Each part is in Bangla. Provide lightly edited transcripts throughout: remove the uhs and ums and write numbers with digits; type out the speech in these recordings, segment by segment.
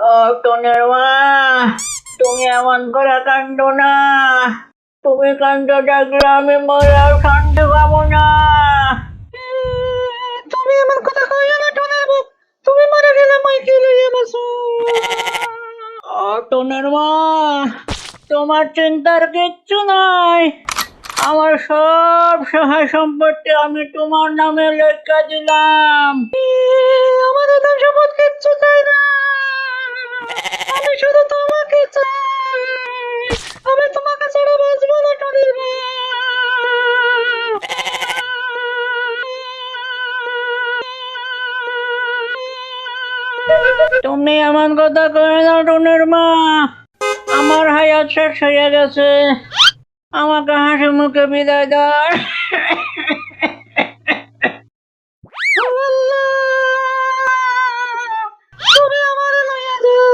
ও টনের মা, তুমি এমন করে কান্দো না। তুমি কান্দো দেখলে আমি মরে আর শান্তি পাবো না। তুমি এমন কথা কইও না টনের বাপ, তুমি মারা গেলে মই কি লইয়া বাসু। ও টনের মা, তোমার চিন্তার কিচ্ছু নাই। আমার সব সহায় সম্পত্তি আমি তোমার নামে লেখা দিলাম। আমার ধন সম্পদ কিচ্ছু চাই না, আমি শুধু তোমাকে চাই। আমি তোমাকে ছাড়া বাঁচবো না টনির মা। তুমি এমন কথা কয়ে না টনির মা, আমার হায়াত শেষ হয়ে গেছে। আমাকে হাসি মুখে বিদায় দাও। তুমি আমার লইয়া যাও।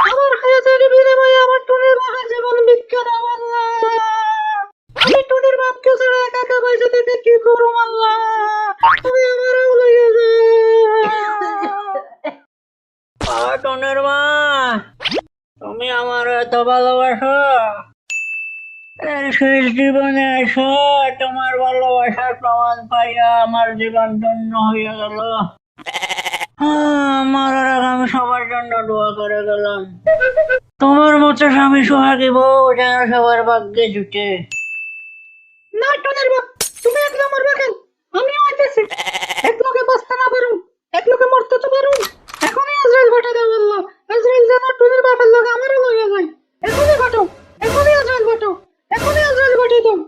আমার হায়াতের বিনিময়ে আমার টুনির বাবার জীবন ভিক্ষা দাও আল্লাহ। আমি টুনির বাপকে ছাড়া একা একা বাইসে থেকে কি করব আল্লাহ। তুমি আমারও লইয়া যাও। টুনির মা, তুমি আমার এত ভালোবাসো। শেষ জীবনে এসো তোমার ভালোবাসার প্রমাণ পাইয়া আমার জীবন ধন্য হয়ে গেল। আমার আমি সবার জন্য দোয়া করে গেলাম। তোমার মতো স্বামী সোহাগী বউ যেন সবার ভাগ্যে জুটে। না টনের বাপ, তুমি একলা মরবে কেন? আমিও আইতেছি। এক লোকে বাঁচতে না পারুন, এক লোকে মরতে তো পারুন। এখনই আজরাইল ঘটে দেব আল্লাহ। আজরাইল যেন টুনির বাপের লোক আমারও লইয়া যায়। এখনই ঘটো, এখনই আজরাইল ঘটো, এখনই আজরাইল ঘটে দাও।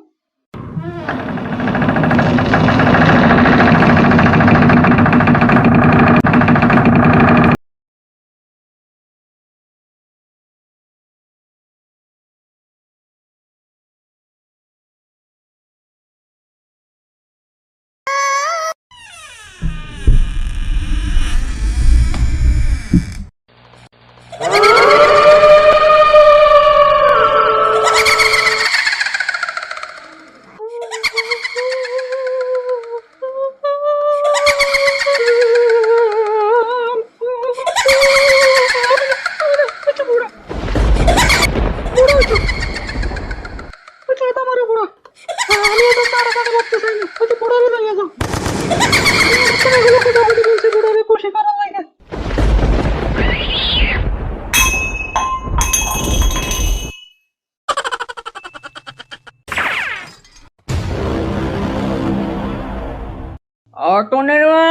টনের মা,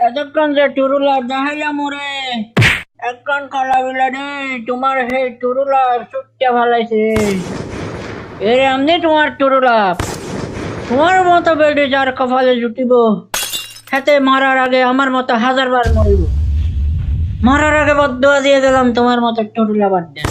এতক্ষণ যে টুরুলা দেখাইলাম ওরে, একক্ষণ খালা বিলা রে তোমার সেই টুরুলা চুটটা ভালাইছে। এর এমনি তোমার টুরুলা, তোমার মতো বেডে যার কপালে জুটিব, খেতে মারার আগে আমার মতো 1000 বার মরিব। মারার আগে বদদোয়া দিয়ে গেলাম তোমার মতো টুরুলা বাদ দেন।